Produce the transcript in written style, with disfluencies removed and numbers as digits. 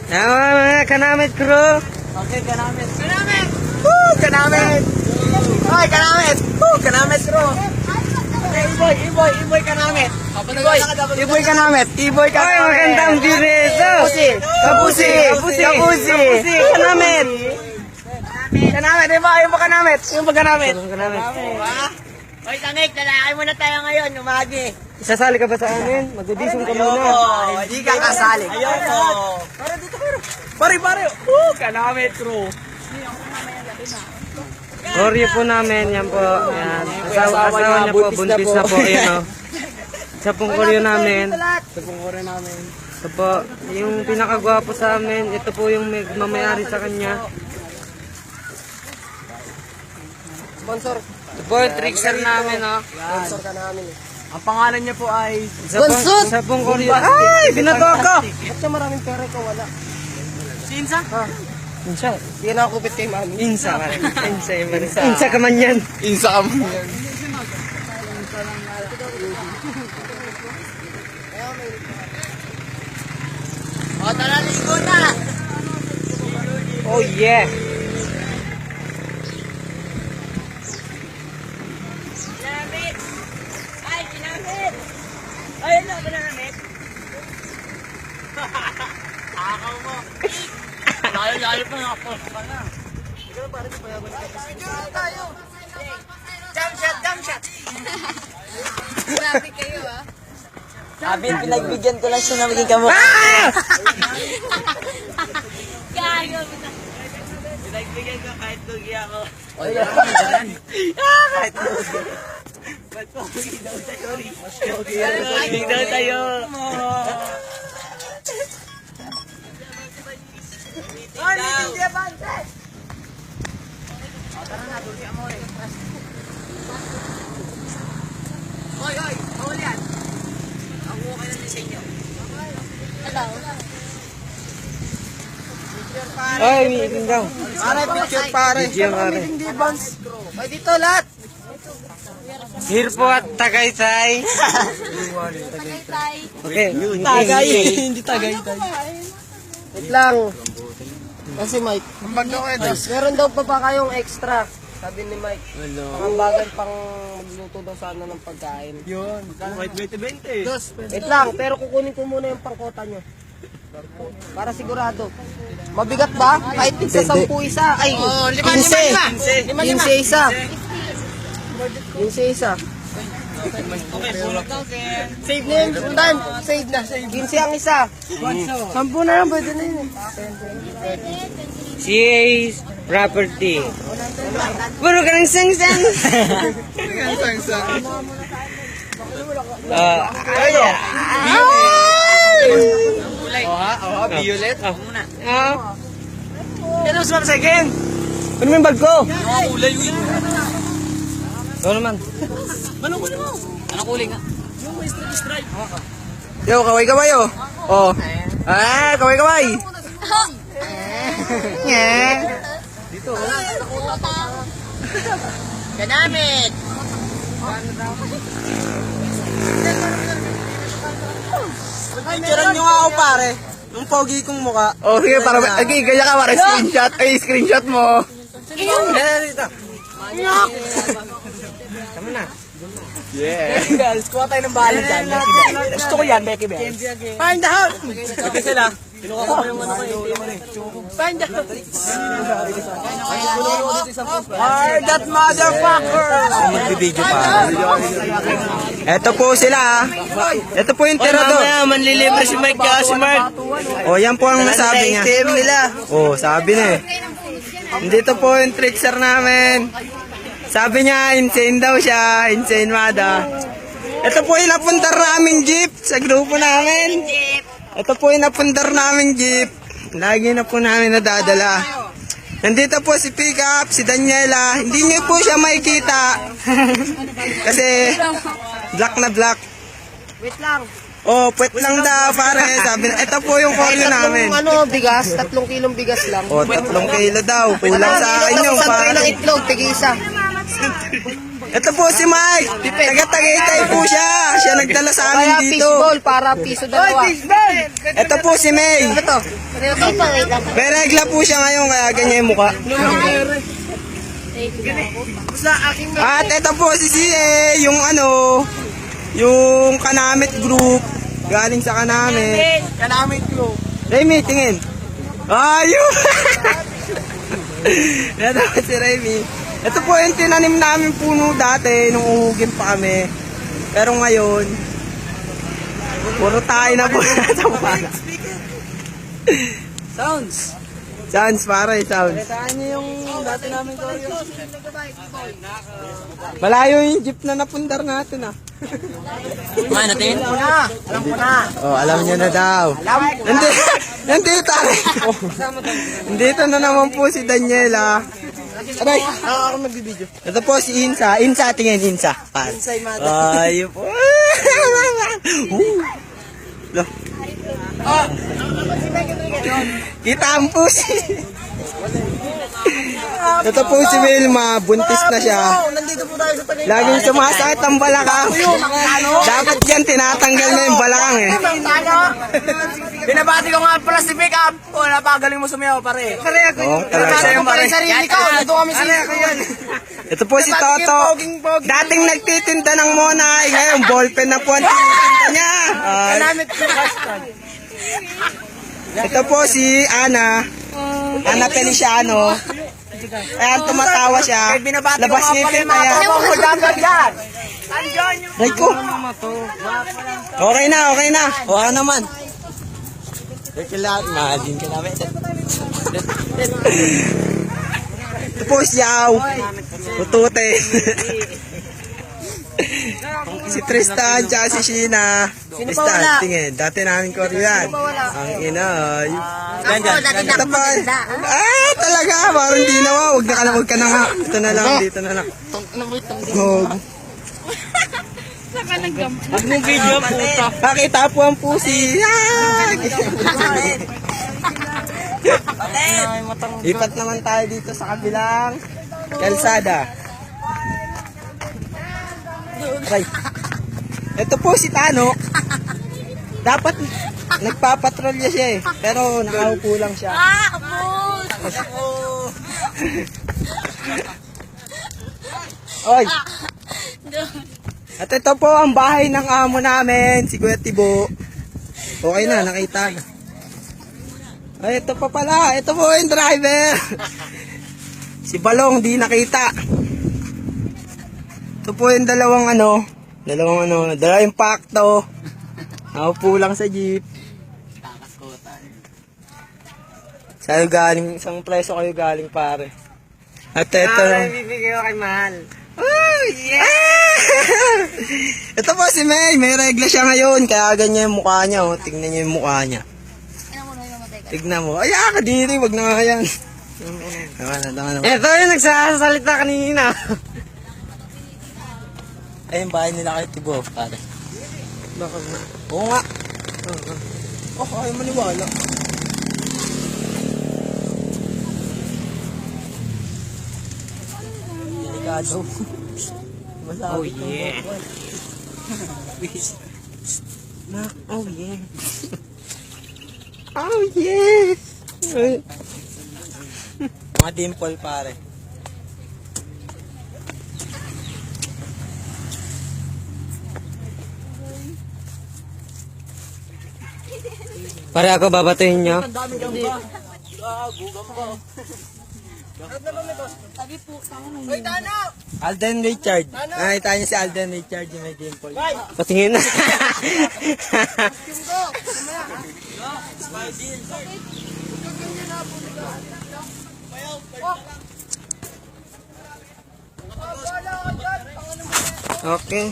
Tama mga kanamit crew. Okay, kanamit. Kanamit! Woo! Kanamit! Hoy, kanamit! Woo! Kanamit crew! Iboy kanamit! Iboy kanamit! Iboy kanamit! Ay, magandang dito. Kapusi! Kanamit! Kanamit, iba! Yung ba kanamit? Yung ba kanamit? Hoy, Tanik, lalaki muna tayo ngayon, umagi. Isasali ka ba sa amin? Magdudisong ka muna. Hindi ka kasali. Ayoko. Para dito, pare. Kanamit crew. Oreo po namin, yan po. Yan. Asawa niya po, buntis na po. Ayan o. Isa pong Oreo namin. Ito po, yung pinakagwapo sa amin. Ito po yung mamayari sa kanya. Sponsor. Ito po yung trickster namin o. Sponsor ka namin eh. Ang pangalan niya po ay... Isa pong Oreo. Ay, binato ako! Ba't siya maraming pera ikaw wala? Insa? Insa. Hindi na ako kupit kay mami. Insa ka man yan. Insa ka man yan. O, tara, ligo na! Oh yeah. Kinamit! Ay, kinamit! Ay, ano ba kinamit? Akaw mo! Layo pa nga po. Ikaw parang di payagan ka kasi. Tayo! Jump shot! Grabe kayo ah. Sabi, pinagbigyan ko lang siya na maging kamukha. Gago. Pinagbigyan ko kahit lugi ako. Kahit lugi. Ba't pogi daw tayo? Pogi daw tayo. Tara na, lugi mo eh. Hoy, bawal yan. Ang buka kayo ng inyo. Hello. Ay, umiiling daw. Pare, picture pare. Video, pare. Ay, dito lahat. Here po at Tagaytay. Tay. Okay. Tagay. Hindi tagay. Wait lang. Kasi Mike, meron daw pa kayong extra. Sabi ni Mike. Ang bagay pang magluto daw sana ng pagkain. Yun. Wait, 20-20. Wait lang, pero kukunin ko muna yung pangkota nyo. Para sigurado. Mabigat ba? Kahit sa 10 isa. Ay, 15. 15 isa. 15 isa. Save na yun. Time. Save na. 15 ang isa. 10 na lang. Pwede na yun. CA's Property. Puro ka ng sang-sang. Violet. Ano sa second? Ano yung bag ko? Kulay yun. Ito naman. Anong kulay nga? Yung may stripe. Yo, kaway-kaway oh. Oh. Ah, kaway-kaway. Dito. Ganamit. Picturean nyo nga ako pare. Yung pogi kong muka. Oh, sige, para okay, gaya ka para screenshot. Ay, screenshot mo. Dito. Tama na. Yeah. Guys, kuha tayo ng bahala dyan. Gusto ko yan, Becky Bells. Find out! Sabi sila. Kinuha ko yung ano ko yung Find out! Are that motherfucker! Magbibideo pa. Ito po sila. Ito po yung tirado. Manlilibre si Mike ka, si Mark. Oh, yan po ang nasabi niya. Nila. Oh, sabi na eh. Dito po yung trickster namin. Sabi niya, insane daw siya. Insane mada. Ito po yung napundar naming jeep sa grupo namin. Ito po yung napundar naming jeep. Lagi na po namin nadadala. Nandito po si Pickup, si Daniela. Hindi niyo po siya makikita. Kasi black na black. Wait lang. Oh, puwet lang daw pare. Sabi na, ito po yung koryo namin. Bigas, 3 kilong bigas lang. Oh, 3 kilo daw. Kulang sa akin yung Isang tray pare. ng itlog, tig-isa. Ito po si Mike. Taga-Tagaytay po siya. Siya nagdala sa Kaya amin dito. fishball para piso dalawa. Ito po si May. Ano to? Wait lang. May regla po siya ngayon kaya ganyan yung mukha. At ito po si CA, yung yung Kanamit Group. Galing sa Kanamit. Kanamit ko. Remy, tingin. Ayun! Ito po si Remy. Ito po yung tinanim namin puno dati nung uhugin pa kami. Pero ngayon, puro tayo na po sa pala. Sounds. Sounds, pare, sounds. Saan niyo yung dati namin ko? Malayo yung jeep na napundar natin ah. Kumain natin? Alam ko na. Oh, alam niyo na daw. Nandito. Nandito na naman po si Daniela. Aray. Ako magbibideo. Ito po si Insa. Insa, tingin Insa. Insay mata. Ayun po. Lo. Kita ang pusi. Ito po si Wilma. Buntis na siya. Nandito po tayo sa Tagaytay. Laging sumasakit ang balakang. Dapat yan tinatanggal na yung balakang eh. Binabati ko nga pala si Pick Up. Wala pa, galing mo sumiyaw, pare. Pare ako Oo, talaga. ko pare sarili ko. Nandito kami sa yan. Ito po si Toto. Dating nagtitinda ng Monay. Ngayon, ballpen na po ang tinitinda niya. Kanamit ko hashtag. Ito po si Ana. Ana Feliciano. Ayan, tumatawa siya. Labas ngipin. Ayan. Ay ko. Okay na, okay na. Okay naman. Mahalin ka namin. Ito po si Yao. Utute. Si Tristan, tsaka si Sheena. Tristan, tingin. Dati namin ko rin yan. Ang ina. Ito pa. Ah, talaga. Parang di na. Huwag ka na nga. Ito na lang. Dito na lang. Gog. Huwag mong video, puta. Pakita po ang pusi. Ipat naman tayo dito sa kabilang kalsada. Aray. Ito po si Tano. Dapat nagpapatrolya siya eh. Pero nakaupo lang siya. Oy. At ito po ang bahay ng amo namin, si Kuya Tibo. Okay na, nakita na. Ay, ito pa pala. Ito po yung driver. Si Balong, di nakita. Ito po yung dalawang pakto. Nakaupo lang sa jeep. Saan galing? Isang preso kayo galing, pare. At ito. Bibigay ko kay Mahal. Oh, yeah! Ito po si May. May regla siya ngayon. Kaya ganyan yung mukha niya. Oh. Tignan niyo yung mukha niya. Tignan mo. Ay, ka dito. Wag na nga yan. Ito yung nagsasalita kanina. Ay, yung bahay nila kay Tibo, pare. Baka nga. Oo nga. Oh, ayaw maniwala. Delikado. Oh yeah. Oh yeah. Oh yes. Mga dimple, pare. Pare ako babatuhin nyo. Alden Richard. Nakita niyo si Alden Richard yung may dimple. Patingin na. Okay.